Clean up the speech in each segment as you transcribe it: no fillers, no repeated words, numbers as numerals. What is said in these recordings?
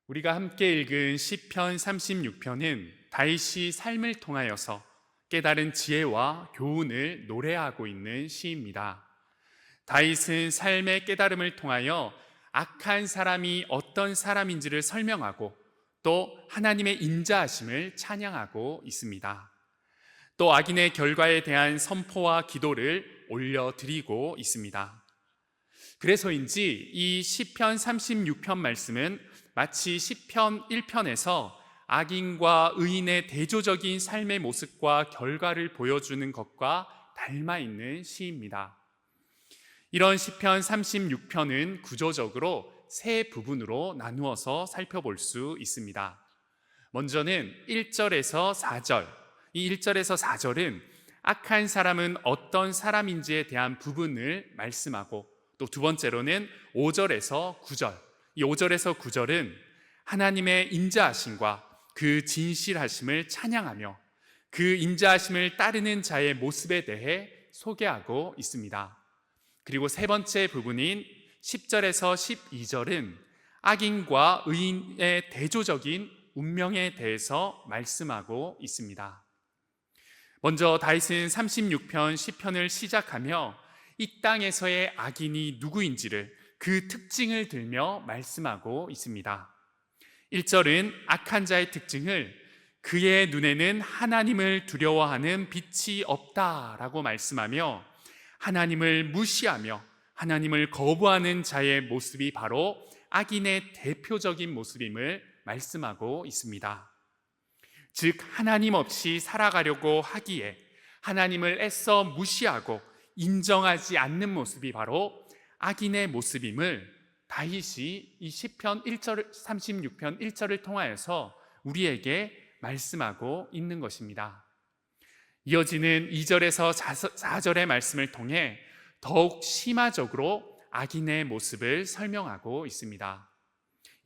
우리가 함께 읽은 시편 36편은 다윗이 삶을 통하여서 깨달은 지혜와 교훈을 노래하고 있는 시입니다. 다윗은 삶의 깨달음을 통하여 악한 사람이 어떤 사람인지를 설명하고 또 하나님의 인자하심을 찬양하고 있습니다. 또 악인의 결과에 대한 선포와 기도를 올려드리고 있습니다. 그래서인지 이 시편 36편 말씀은 마치 시편 1편에서 악인과 의인의 대조적인 삶의 모습과 결과를 보여주는 것과 닮아 있는 시입니다. 이런 시편 36편은 구조적으로 세 부분으로 나누어서 살펴볼 수 있습니다. 먼저는 1절에서 4절, 이 1절에서 4절은 악한 사람은 어떤 사람인지에 대한 부분을 말씀하고, 또 두 번째로는 5절에서 9절, 이 5절에서 9절은 하나님의 인자하심과 그 진실하심을 찬양하며 그 인자하심을 따르는 자의 모습에 대해 소개하고 있습니다. 그리고 세 번째 부분인 10절에서 12절은 악인과 의인의 대조적인 운명에 대해서 말씀하고 있습니다. 먼저 다윗은 36편 시편을 시작하며 이 땅에서의 악인이 누구인지를, 그 특징을 들며 말씀하고 있습니다. 1절은 악한 자의 특징을 그의 눈에는 하나님을 두려워하는 빛이 없다라고 말씀하며 하나님을 무시하며 하나님을 거부하는 자의 모습이 바로 악인의 대표적인 모습임을 말씀하고 있습니다. 즉 하나님 없이 살아가려고 하기에 하나님을 애써 무시하고 인정하지 않는 모습이 바로 악인의 모습임을 다윗이 이 시편 1절, 36편 1절을 통하여서 우리에게 말씀하고 있는 것입니다. 이어지는 2절에서 4절의 말씀을 통해 더욱 심화적으로 악인의 모습을 설명하고 있습니다.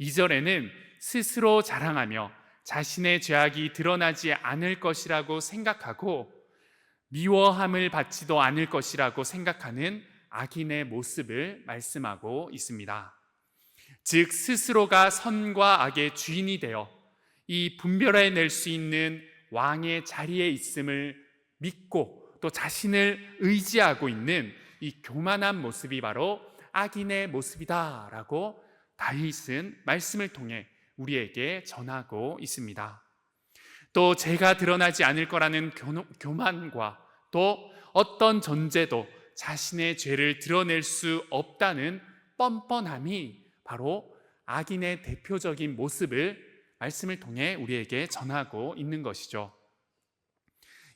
2절에는 스스로 자랑하며 자신의 죄악이 드러나지 않을 것이라고 생각하고 미워함을 받지도 않을 것이라고 생각하는 악인의 모습을 말씀하고 있습니다. 즉 스스로가 선과 악의 주인이 되어 이 분별해낼 수 있는 왕의 자리에 있음을 믿고 또 자신을 의지하고 있는 이 교만한 모습이 바로 악인의 모습이다라고 다윗은 말씀을 통해 우리에게 전하고 있습니다. 또 죄가 드러나지 않을 거라는 교만과 또 어떤 존재도 자신의 죄를 드러낼 수 없다는 뻔뻔함이 바로 악인의 대표적인 모습을 말씀을 통해 우리에게 전하고 있는 것이죠.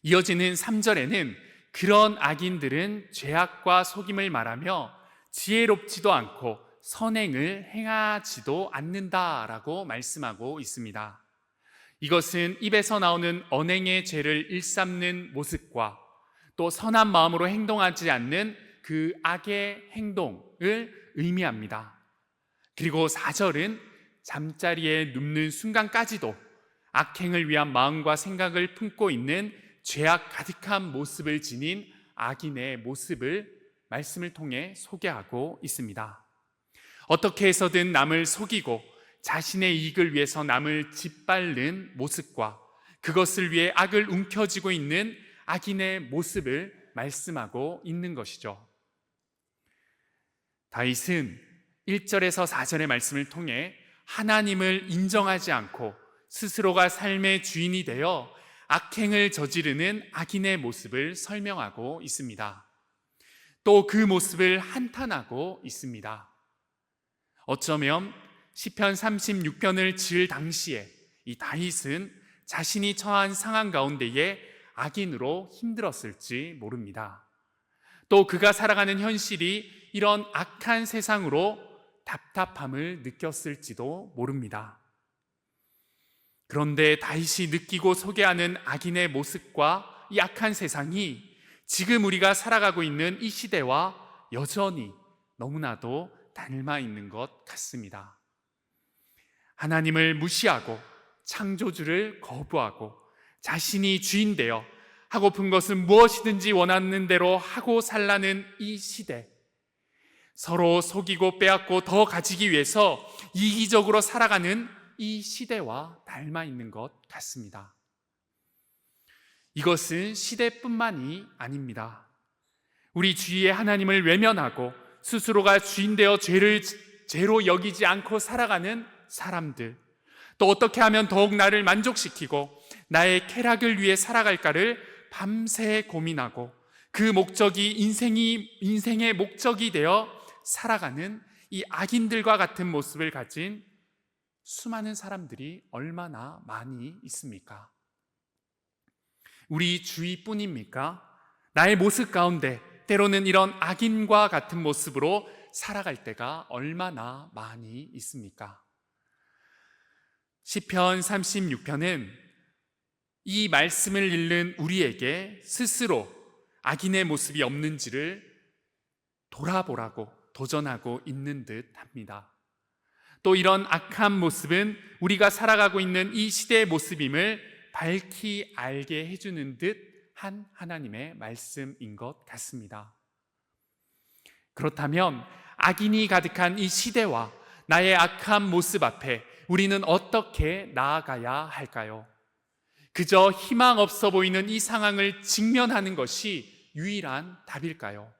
이어지는 3절에는 그런 악인들은 죄악과 속임을 말하며 지혜롭지도 않고 선행을 행하지도 않는다라고 말씀하고 있습니다. 이것은 입에서 나오는 언행의 죄를 일삼는 모습과 또 선한 마음으로 행동하지 않는 그 악의 행동을 의미합니다. 그리고 4절은 잠자리에 눕는 순간까지도 악행을 위한 마음과 생각을 품고 있는 죄악 가득한 모습을 지닌 악인의 모습을 말씀을 통해 소개하고 있습니다. 어떻게 해서든 남을 속이고 자신의 이익을 위해서 남을 짓밟는 모습과 그것을 위해 악을 움켜쥐고 있는 악인의 모습을 말씀하고 있는 것이죠. 다윗은 1절에서 4절의 말씀을 통해 하나님을 인정하지 않고 스스로가 삶의 주인이 되어 악행을 저지르는 악인의 모습을 설명하고 있습니다. 또 그 모습을 한탄하고 있습니다. 어쩌면 시편 36편을 지을 당시에 이 다윗은 자신이 처한 상황 가운데에 악인으로 힘들었을지 모릅니다. 또 그가 살아가는 현실이 이런 악한 세상으로 답답함을 느꼈을지도 모릅니다. 그런데 다윗이 느끼고 소개하는 악인의 모습과 이 악한 세상이 지금 우리가 살아가고 있는 이 시대와 여전히 너무나도 닮아 있는 것 같습니다. 하나님을 무시하고 창조주를 거부하고 자신이 주인 되어 하고픈 것은 무엇이든지 원하는 대로 하고 살라는 이 시대, 서로 속이고 빼앗고 더 가지기 위해서 이기적으로 살아가는 이 시대와 닮아 있는 것 같습니다. 이것은 시대뿐만이 아닙니다. 우리 주위에 하나님을 외면하고 스스로가 주인되어 죄를 죄로 여기지 않고 살아가는 사람들, 또 어떻게 하면 더욱 나를 만족시키고 나의 쾌락을 위해 살아갈까를 밤새 고민하고 그 목적이 인생의 목적이 되어 살아가는 이 악인들과 같은 모습을 가진 수많은 사람들이 얼마나 많이 있습니까? 우리 주위뿐입니까? 나의 모습 가운데 때로는 이런 악인과 같은 모습으로 살아갈 때가 얼마나 많이 있습니까? 시편 36편은 이 말씀을 읽는 우리에게 스스로 악인의 모습이 없는지를 돌아보라고 도전하고 있는 듯 합니다. 또 이런 악한 모습은 우리가 살아가고 있는 이 시대의 모습임을 밝히 알게 해주는 듯 한 하나님의 말씀인 것 같습니다. 그렇다면 악인이 가득한 이 시대와 나의 악한 모습 앞에 우리는 어떻게 나아가야 할까요? 그저 희망 없어 보이는 이 상황을 직면하는 것이 유일한 답일까요?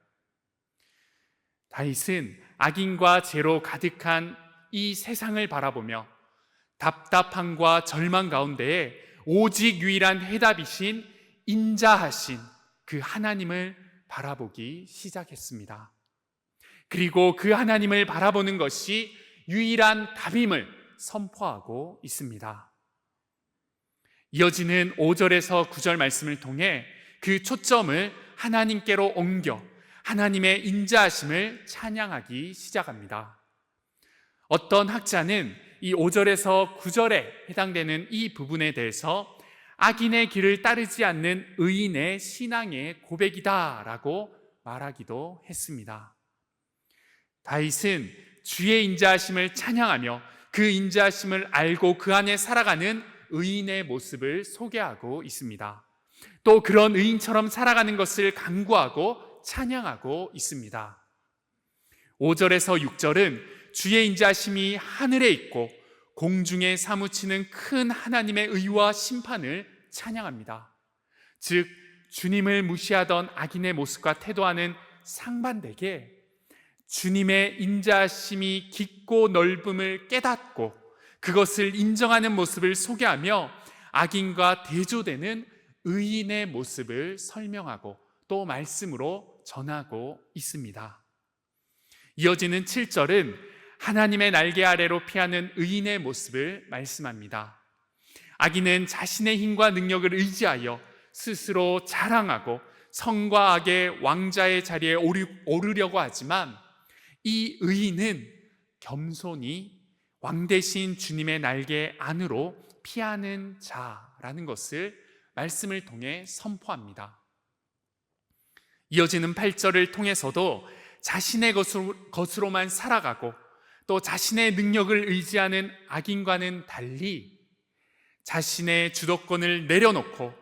다윗은 악인과 죄로 가득한 이 세상을 바라보며 답답함과 절망 가운데에 오직 유일한 해답이신 인자하신 그 하나님을 바라보기 시작했습니다. 그리고 그 하나님을 바라보는 것이 유일한 답임을 선포하고 있습니다. 이어지는 5절에서 9절 말씀을 통해 그 초점을 하나님께로 옮겨 하나님의 인자하심을 찬양하기 시작합니다. 어떤 학자는 이 5절에서 9절에 해당되는 이 부분에 대해서 악인의 길을 따르지 않는 의인의 신앙의 고백이다라고 말하기도 했습니다. 다윗은 주의 인자하심을 찬양하며 그 인자하심을 알고 그 안에 살아가는 의인의 모습을 소개하고 있습니다. 또 그런 의인처럼 살아가는 것을 간구하고 찬양하고 있습니다. 5절에서 6절은 주의 인자하심이 하늘에 있고 공중에 사무치는 큰 하나님의 의와 심판을 찬양합니다. 즉 주님을 무시하던 악인의 모습과 태도와는 상반되게 주님의 인자하심이 깊고 넓음을 깨닫고 그것을 인정하는 모습을 소개하며 악인과 대조되는 의인의 모습을 설명하고 또 말씀으로 전하고 있습니다. 이어지는 7절은 하나님의 날개 아래로 피하는 의인의 모습을 말씀합니다. 악인은 자신의 힘과 능력을 의지하여 스스로 자랑하고 성과 악의 왕자의 자리에 오르려고 하지만 이 의인은 겸손히 왕 대신 주님의 날개 안으로 피하는 자라는 것을 말씀을 통해 선포합니다. 이어지는 8절을 통해서도 자신의 것으로만 살아가고 또 자신의 능력을 의지하는 악인과는 달리 자신의 주도권을 내려놓고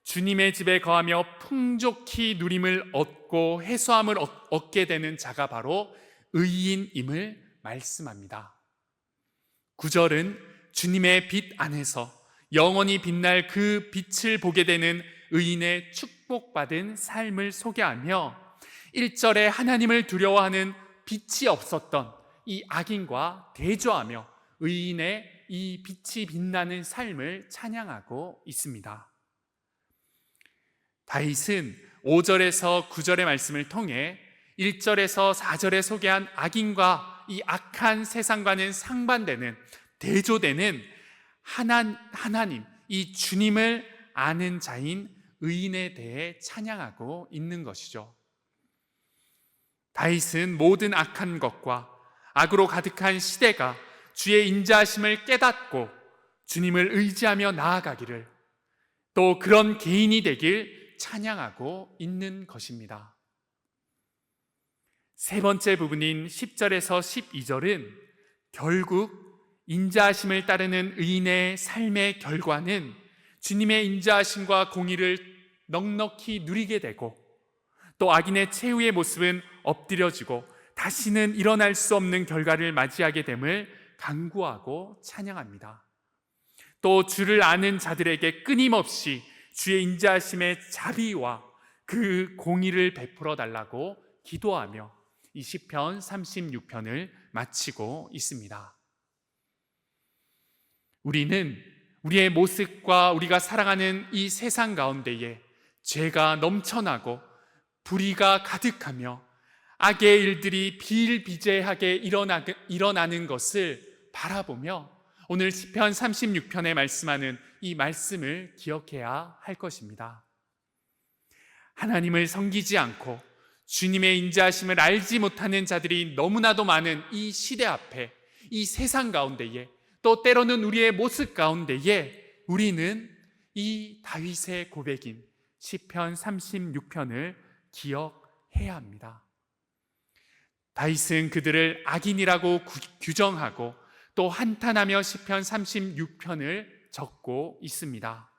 주님의 집에 거하며 풍족히 누림을 얻고 해소함을 얻게 되는 자가 바로 의인임을 말씀합니다. 9절은 주님의 빛 안에서 영원히 빛날 그 빛을 보게 되는 의인의 축복받은 삶을 소개하며 1절에 하나님을 두려워하는 빛이 없었던 이 악인과 대조하며 의인의 이 빛이 빛나는 삶을 찬양하고 있습니다. 다윗은 5절에서 9절의 말씀을 통해 1절에서 4절에 소개한 악인과 이 악한 세상과는 상반되는 대조되는 하나님, 이 주님을 아는 자인 의인에 대해 찬양하고 있는 것이죠. 다윗은 모든 악한 것과 악으로 가득한 시대가 주의 인자하심을 깨닫고 주님을 의지하며 나아가기를, 또 그런 개인이 되길 찬양하고 있는 것입니다. 세 번째 부분인 10절에서 12절은 결국 인자하심을 따르는 의인의 삶의 결과는 주님의 인자하심과 공의를 넉넉히 누리게 되고 또 악인의 최후의 모습은 엎드려지고 다시는 일어날 수 없는 결과를 맞이하게 됨을 간구하고 찬양합니다. 또 주를 아는 자들에게 끊임없이 주의 인자하심의 자비와 그 공의를 베풀어 달라고 기도하며 이 시편 36편을 마치고 있습니다. 우리는 우리의 모습과 우리가 살아가는 이 세상 가운데에 죄가 넘쳐나고 불의가 가득하며 악의 일들이 비일비재하게 일어나는 것을 바라보며 오늘 시편 36편에 말씀하는 이 말씀을 기억해야 할 것입니다. 하나님을 섬기지 않고 주님의 인자하심을 알지 못하는 자들이 너무나도 많은 이 시대 앞에, 이 세상 가운데에, 또 때로는 우리의 모습 가운데에 우리는 이 다윗의 고백인 시편 36편을 기억해야 합니다. 다윗은 그들을 악인이라고 규정하고 또 한탄하며 시편 36편을 적고 있습니다.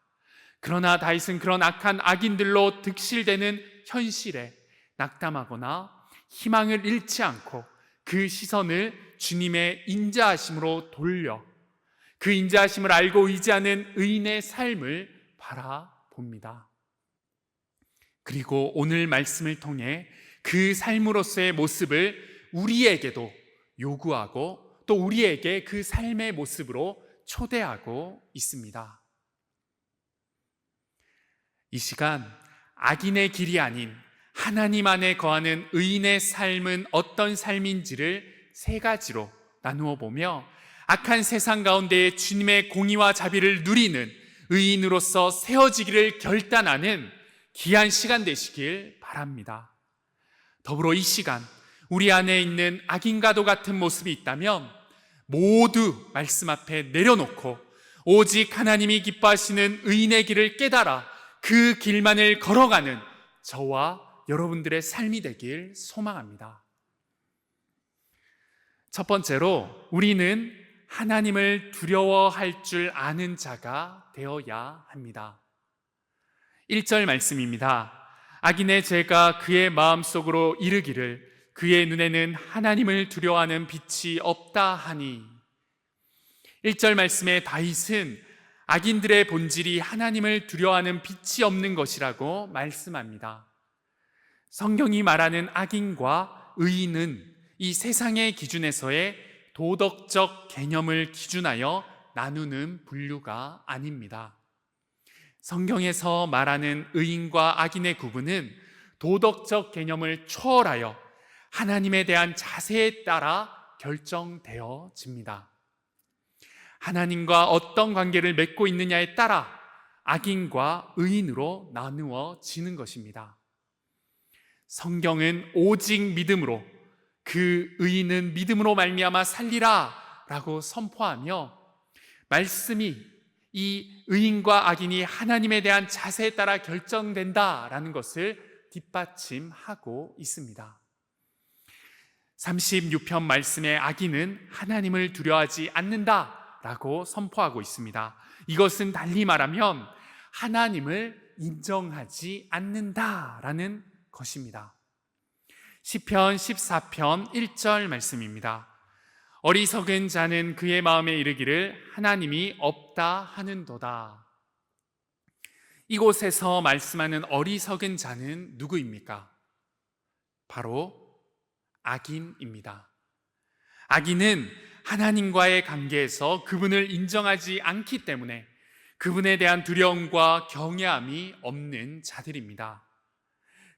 그러나 다윗은 그런 악한 악인들로 득실되는 현실에 낙담하거나 희망을 잃지 않고 그 시선을 주님의 인자하심으로 돌려 그 인자하심을 알고 의지하는 의인의 삶을 바라봅니다. 그리고 오늘 말씀을 통해 그 삶으로서의 모습을 우리에게도 요구하고 또 우리에게 그 삶의 모습으로 초대하고 있습니다. 이 시간 악인의 길이 아닌 하나님 안에 거하는 의인의 삶은 어떤 삶인지를 세 가지로 나누어 보며 악한 세상 가운데 주님의 공의와 자비를 누리는 의인으로서 세워지기를 결단하는 귀한 시간 되시길 바랍니다. 더불어 이 시간 우리 안에 있는 악인과도 같은 모습이 있다면 모두 말씀 앞에 내려놓고 오직 하나님이 기뻐하시는 의인의 길을 깨달아 그 길만을 걸어가는 저와 여러분들의 삶이 되길 소망합니다. 첫 번째로 우리는 하나님을 두려워할 줄 아는 자가 되어야 합니다. 1절 말씀입니다. 악인의 죄가 그의 마음속으로 이르기를 그의 눈에는 하나님을 두려워하는 빛이 없다 하니. 1절 말씀에 다윗은 악인들의 본질이 하나님을 두려워하는 빛이 없는 것이라고 말씀합니다. 성경이 말하는 악인과 의인은 이 세상의 기준에서의 도덕적 개념을 기준하여 나누는 분류가 아닙니다. 성경에서 말하는 의인과 악인의 구분은 도덕적 개념을 초월하여 하나님에 대한 자세에 따라 결정되어집니다. 하나님과 어떤 관계를 맺고 있느냐에 따라 악인과 의인으로 나누어지는 것입니다. 성경은 오직 믿음으로 그 의인은 믿음으로 말미암아 살리라 라고 선포하며 말씀이 이 의인과 악인이 하나님에 대한 자세에 따라 결정된다라는 것을 뒷받침하고 있습니다. 36편 말씀의 악인은 하나님을 두려워하지 않는다라고 선포하고 있습니다. 이것은 달리 말하면 하나님을 인정하지 않는다라는 것입니다. 시편 14편 1절 말씀입니다. 어리석은 자는 그의 마음에 이르기를 하나님이 없다 하는도다. 이곳에서 말씀하는 어리석은 자는 누구입니까? 바로 악인입니다. 악인은 하나님과의 관계에서 그분을 인정하지 않기 때문에 그분에 대한 두려움과 경외함이 없는 자들입니다.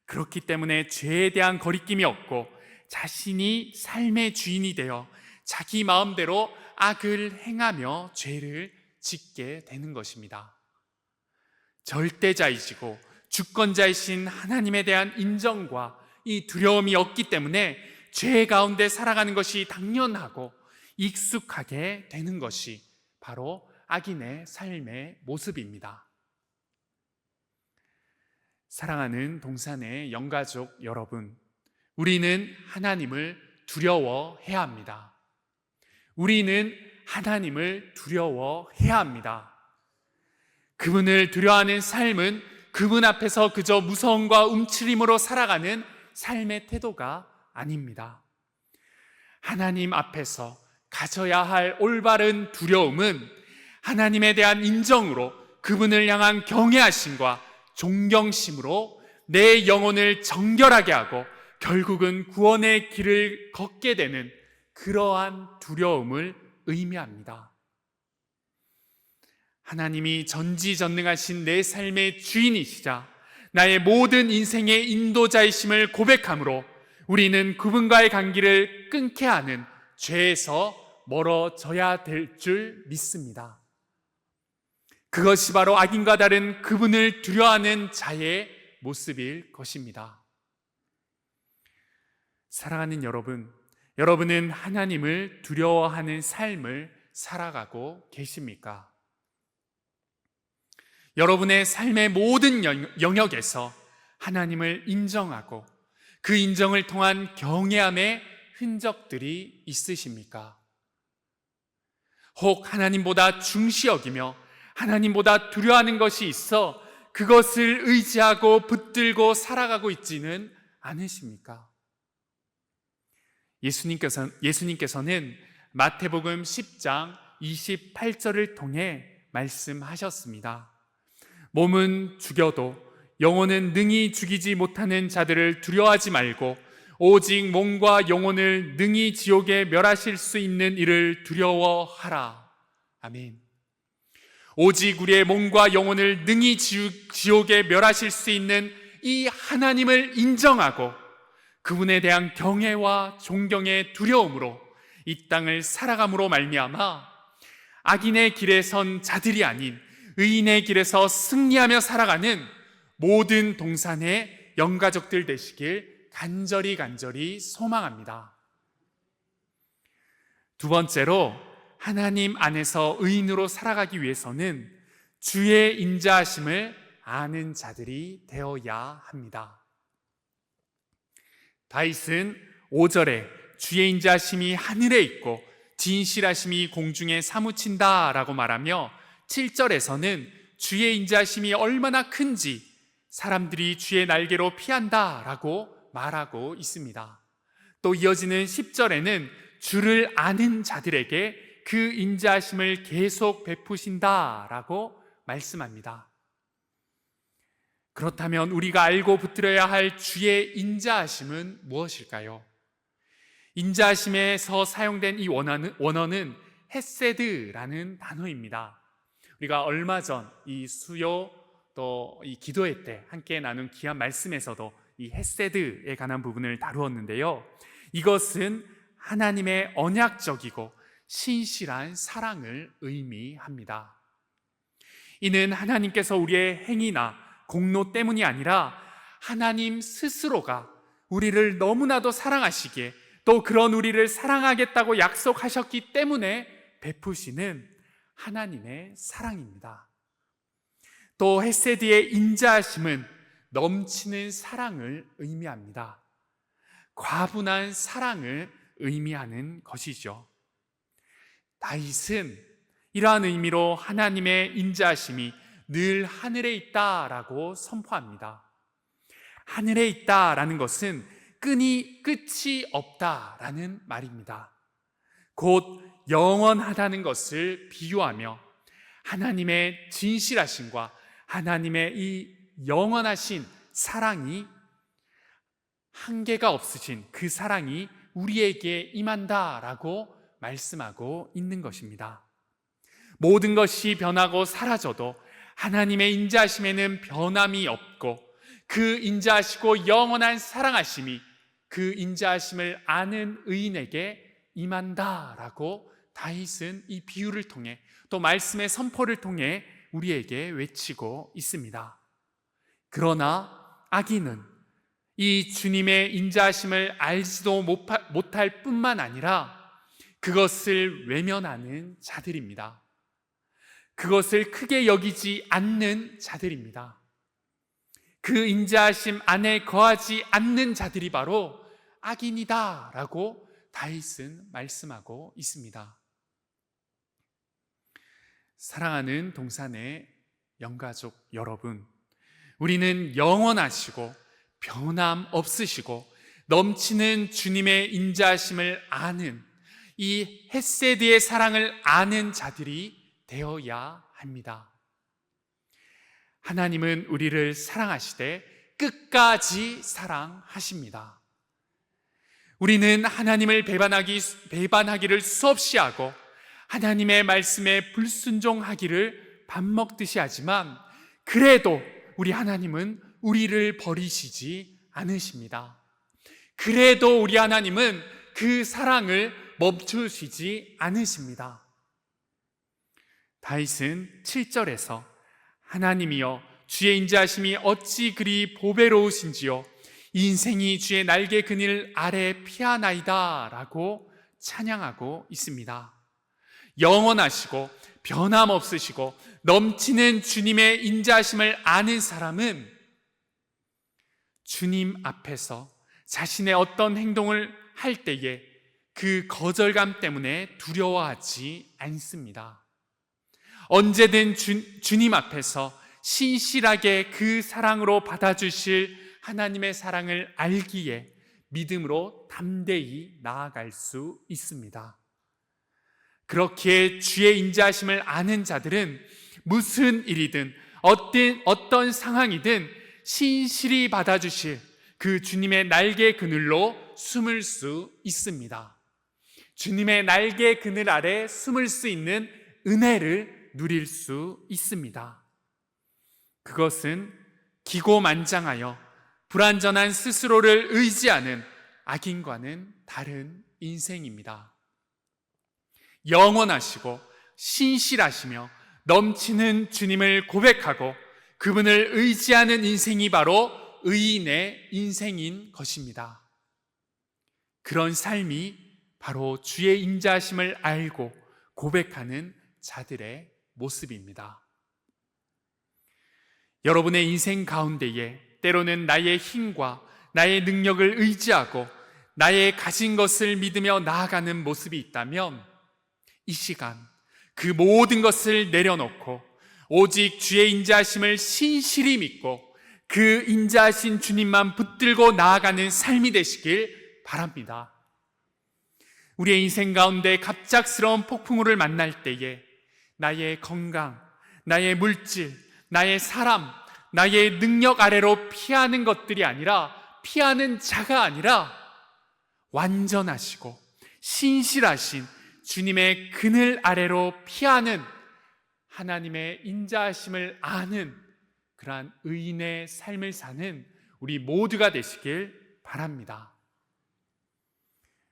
그렇기 때문에 죄에 대한 거리낌이 없고 자신이 삶의 주인이 되어 자기 마음대로 악을 행하며 죄를 짓게 되는 것입니다. 절대자이시고 주권자이신 하나님에 대한 인정과 이 두려움이 없기 때문에 죄 가운데 살아가는 것이 당연하고 익숙하게 되는 것이 바로 악인의 삶의 모습입니다. 사랑하는 동산의 영가족 여러분, 우리는 하나님을 두려워해야 합니다. 우리는 하나님을 두려워해야 합니다. 그분을 두려워하는 삶은 그분 앞에서 그저 무서움과 움츠림으로 살아가는 삶의 태도가 아닙니다. 하나님 앞에서 가져야 할 올바른 두려움은 하나님에 대한 인정으로 그분을 향한 경외하심과 존경심으로 내 영혼을 정결하게 하고 결국은 구원의 길을 걷게 되는 그러한 두려움을 의미합니다. 하나님이 전지전능하신 내 삶의 주인이시자 나의 모든 인생의 인도자이심을 고백함으로 우리는 그분과의 관계를 끊게 하는 죄에서 멀어져야 될 줄 믿습니다. 그것이 바로 악인과 다른 그분을 두려워하는 자의 모습일 것입니다. 사랑하는 여러분, 여러분은 하나님을 두려워하는 삶을 살아가고 계십니까? 여러분의 삶의 모든 영역에서 하나님을 인정하고 그 인정을 통한 경외함의 흔적들이 있으십니까? 혹 하나님보다 중시 여기며 하나님보다 두려워하는 것이 있어 그것을 의지하고 붙들고 살아가고 있지는 않으십니까? 예수님께서는 마태복음 10장 28절을 통해 말씀하셨습니다. 몸은 죽여도 영혼은 능히 죽이지 못하는 자들을 두려워하지 말고 오직 몸과 영혼을 능히 지옥에 멸하실 수 있는 이를 두려워하라. 아멘. 오직 우리의 몸과 영혼을 능히 지옥에 멸하실 수 있는 이 하나님을 인정하고 그분에 대한 경외와 존경의 두려움으로 이 땅을 살아감으로 말미암아 악인의 길에 선 자들이 아닌 의인의 길에서 승리하며 살아가는 모든 동산의 영가족들 되시길 간절히 소망합니다. 두 번째로 하나님 안에서 의인으로 살아가기 위해서는 주의 인자하심을 아는 자들이 되어야 합니다. 다윗은 5절에 주의 인자하심이 하늘에 있고 진실하심이 공중에 사무친다 라고 말하며 7절에서는 주의 인자하심이 얼마나 큰지 사람들이 주의 날개로 피한다 라고 말하고 있습니다. 또 이어지는 10절에는 주를 아는 자들에게 그 인자하심을 계속 베푸신다 라고 말씀합니다. 그렇다면 우리가 알고 붙들어야 할 주의 인자하심은 무엇일까요? 인자하심에서 사용된 이 원어는 헤세드라는 단어입니다. 우리가 얼마 전 이 수요 또 이 기도회 때 함께 나눈 귀한 말씀에서도 이 헤세드에 관한 부분을 다루었는데요. 이것은 하나님의 언약적이고 신실한 사랑을 의미합니다. 이는 하나님께서 우리의 행위나 공로 때문이 아니라 하나님 스스로가 우리를 너무나도 사랑하시기에 또 그런 우리를 사랑하겠다고 약속하셨기 때문에 베푸시는 하나님의 사랑입니다. 또 헤세드의 인자하심은 넘치는 사랑을 의미합니다. 과분한 사랑을 의미하는 것이죠. 다윗은 이러한 의미로 하나님의 인자하심이 늘 하늘에 있다라고 선포합니다. 하늘에 있다라는 것은 끝이 없다라는 말입니다. 곧 영원하다는 것을 비유하며 하나님의 진실하심과 하나님의 이 영원하신 사랑이 한계가 없으신 그 사랑이 우리에게 임한다라고 말씀하고 있는 것입니다. 모든 것이 변하고 사라져도 하나님의 인자하심에는 변함이 없고 그 인자하시고 영원한 사랑하심이 그 인자하심을 아는 의인에게 임한다라고 다윗은 이 비유를 통해 또 말씀의 선포를 통해 우리에게 외치고 있습니다. 그러나 악인은 이 주님의 인자하심을 알지도 못할 뿐만 아니라 그것을 외면하는 자들입니다. 그것을 크게 여기지 않는 자들입니다. 그 인자하심 안에 거하지 않는 자들이 바로 악인이다라고 다윗은 말씀하고 있습니다. 사랑하는 동산의 영가족 여러분, 우리는 영원하시고 변함 없으시고 넘치는 주님의 인자하심을 아는 이 헤세드의 사랑을 아는 자들이 되어야 합니다. 하나님은 우리를 사랑하시되 끝까지 사랑하십니다. 우리는 하나님을 배반하기를 수없이 하고 하나님의 말씀에 불순종하기를 밥 먹듯이 하지만 그래도 우리 하나님은 우리를 버리시지 않으십니다. 그래도 우리 하나님은 그 사랑을 멈추시지 않으십니다. 다윗은 7절에서 하나님이여 주의 인자하심이 어찌 그리 보배로우신지요 인생이 주의 날개 그늘 아래 피하나이다 라고 찬양하고 있습니다. 영원하시고 변함없으시고 넘치는 주님의 인자하심을 아는 사람은 주님 앞에서 자신의 어떤 행동을 할 때에 그 거절감 때문에 두려워하지 않습니다. 언제든 주님 앞에서 신실하게 그 사랑으로 받아주실 하나님의 사랑을 알기에 믿음으로 담대히 나아갈 수 있습니다. 그렇게 주의 인자하심을 아는 자들은 무슨 일이든 어떤 상황이든 신실히 받아주실 그 주님의 날개 그늘로 숨을 수 있습니다. 주님의 날개 그늘 아래 숨을 수 있는 은혜를 누릴 수 있습니다. 그것은 기고만장하여 불완전한 스스로를 의지하는 악인과는 다른 인생입니다. 영원하시고 신실하시며 넘치는 주님을 고백하고 그분을 의지하는 인생이 바로 의인의 인생인 것입니다. 그런 삶이 바로 주의 인자하심을 알고 고백하는 자들의 모습입니다. 여러분의 인생 가운데에 때로는 나의 힘과 나의 능력을 의지하고 나의 가진 것을 믿으며 나아가는 모습이 있다면 이 시간 그 모든 것을 내려놓고 오직 주의 인자하심을 신실히 믿고 그 인자하신 주님만 붙들고 나아가는 삶이 되시길 바랍니다. 우리의 인생 가운데 갑작스러운 폭풍우를 만날 때에 나의 건강, 나의 물질, 나의 사람, 나의 능력 아래로 피하는 것들이 아니라 피하는 자가 아니라 완전하시고 신실하신 주님의 그늘 아래로 피하는 하나님의 인자하심을 아는 그러한 의인의 삶을 사는 우리 모두가 되시길 바랍니다.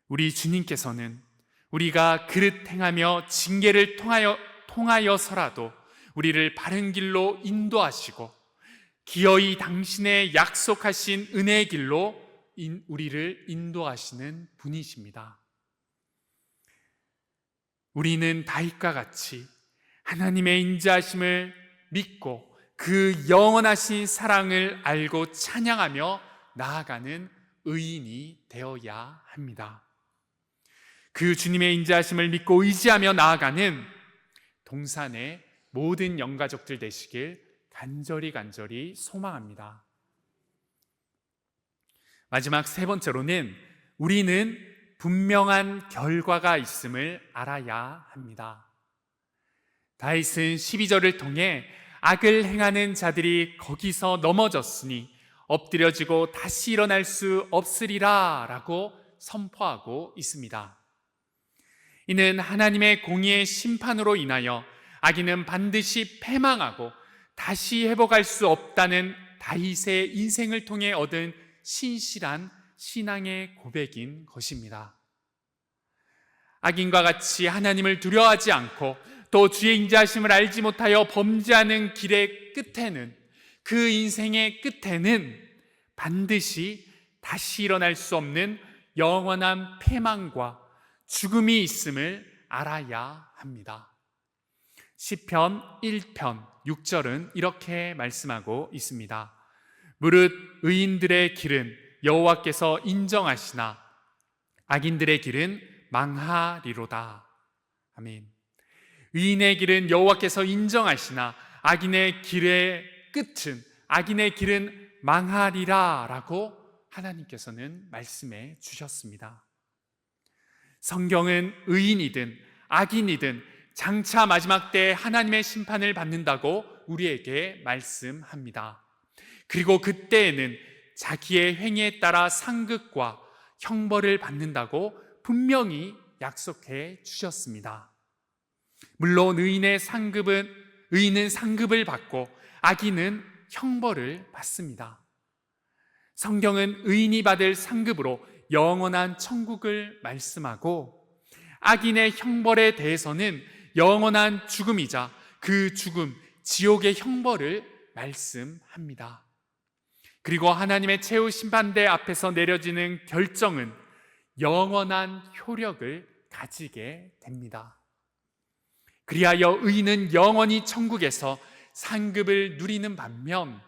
우리 주님께서는 우리가 그릇 행하며 징계를 통하여서라도 우리를 바른 길로 인도하시고 기어이 당신의 약속하신 은혜의 길로 우리를 인도하시는 분이십니다. 우리는 다윗과 같이 하나님의 인자하심을 믿고 그 영원하신 사랑을 알고 찬양하며 나아가는 의인이 되어야 합니다. 그 주님의 인자하심을 믿고 의지하며 나아가는 동산의 모든 영가족들 되시길 간절히 소망합니다. 마지막 세 번째로는 우리는 분명한 결과가 있음을 알아야 합니다. 다윗은 12절을 통해 악을 행하는 자들이 거기서 넘어졌으니 엎드려지고 다시 일어날 수 없으리라 라고 선포하고 있습니다. 이는 하나님의 공의의 심판으로 인하여 악인은 반드시 패망하고 다시 회복할 수 없다는 다윗의 인생을 통해 얻은 신실한 신앙의 고백인 것입니다. 악인과 같이 하나님을 두려워하지 않고 또 주의 인자하심을 알지 못하여 범죄하는 길의 끝에는 그 인생의 끝에는 반드시 다시 일어날 수 없는 영원한 패망과 죽음이 있음을 알아야 합니다. 시편 1편 6절은 이렇게 말씀하고 있습니다. 무릇 의인들의 길은 여호와께서 인정하시나 악인들의 길은 망하리로다. 아멘. 의인의 길은 여호와께서 인정하시나 악인의 길의 끝은, 악인의 길은 망하리라 라고 하나님께서는 말씀해 주셨습니다. 성경은 의인이든 악인이든 장차 마지막 때 하나님의 심판을 받는다고 우리에게 말씀합니다. 그리고 그때에는 자기의 행위에 따라 상급과 형벌을 받는다고 분명히 약속해 주셨습니다. 물론 의인은 상급을 받고 악인은 형벌을 받습니다. 성경은 의인이 받을 상급으로 영원한 천국을 말씀하고 악인의 형벌에 대해서는 영원한 죽음이자 그 죽음, 지옥의 형벌을 말씀합니다. 그리고 하나님의 최후 심판대 앞에서 내려지는 결정은 영원한 효력을 가지게 됩니다. 그리하여 의인은 영원히 천국에서 상급을 누리는 반면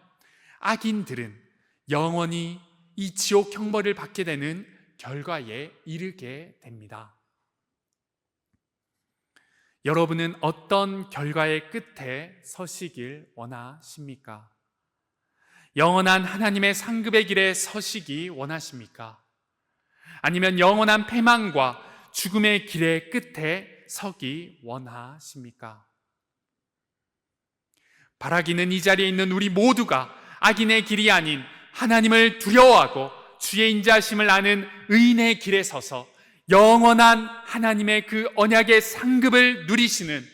악인들은 영원히 이 지옥 형벌을 받게 되는 결과에 이르게 됩니다. 여러분은 어떤 결과의 끝에 서시길 원하십니까? 영원한 하나님의 상급의 길에 서시기 원하십니까? 아니면 영원한 패망과 죽음의 길의 끝에 서기 원하십니까? 바라기는 이 자리에 있는 우리 모두가 악인의 길이 아닌 하나님을 두려워하고 주의 인자하심을 아는 의인의 길에 서서 영원한 하나님의 그 언약의 상급을 누리시는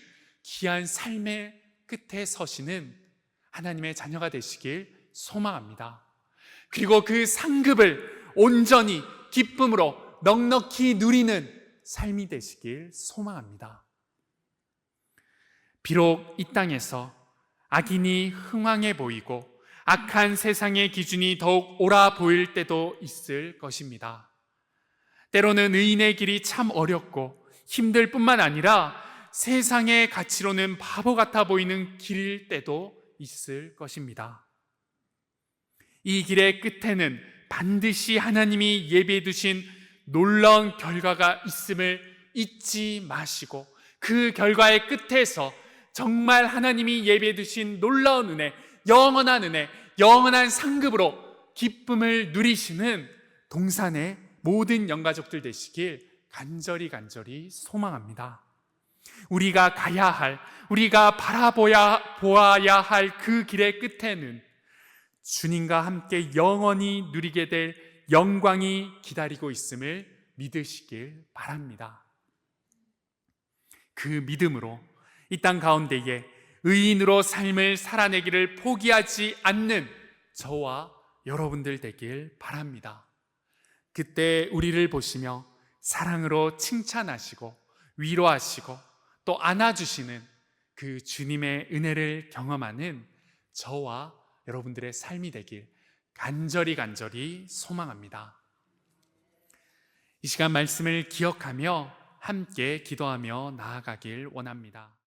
귀한 삶의 끝에 서시는 하나님의 자녀가 되시길 소망합니다. 그리고 그 상급을 온전히 기쁨으로 넉넉히 누리는 삶이 되시길 소망합니다. 비록 이 땅에서 악인이 흥황해 보이고 악한 세상의 기준이 더욱 옳아 보일 때도 있을 것입니다. 때로는 의인의 길이 참 어렵고 힘들 뿐만 아니라 세상의 가치로는 바보 같아 보이는 길일 때도 있을 것입니다. 이 길의 끝에는 반드시 하나님이 예비해 두신 놀라운 결과가 있음을 잊지 마시고 그 결과의 끝에서 정말 하나님이 예비해 두신 놀라운 은혜, 영원한 상급으로 기쁨을 누리시는 동산의 모든 영가족들 되시길 간절히 소망합니다. 우리가 가야 할, 우리가 바라보아야 할 그 길의 끝에는 주님과 함께 영원히 누리게 될 영광이 기다리고 있음을 믿으시길 바랍니다. 그 믿음으로 이 땅 가운데에 의인으로 삶을 살아내기를 포기하지 않는 저와 여러분들 되길 바랍니다. 그때 우리를 보시며 사랑으로 칭찬하시고 위로하시고 또 안아주시는 그 주님의 은혜를 경험하는 저와 여러분들의 삶이 되길 간절히 소망합니다. 이 시간 말씀을 기억하며 함께 기도하며 나아가길 원합니다.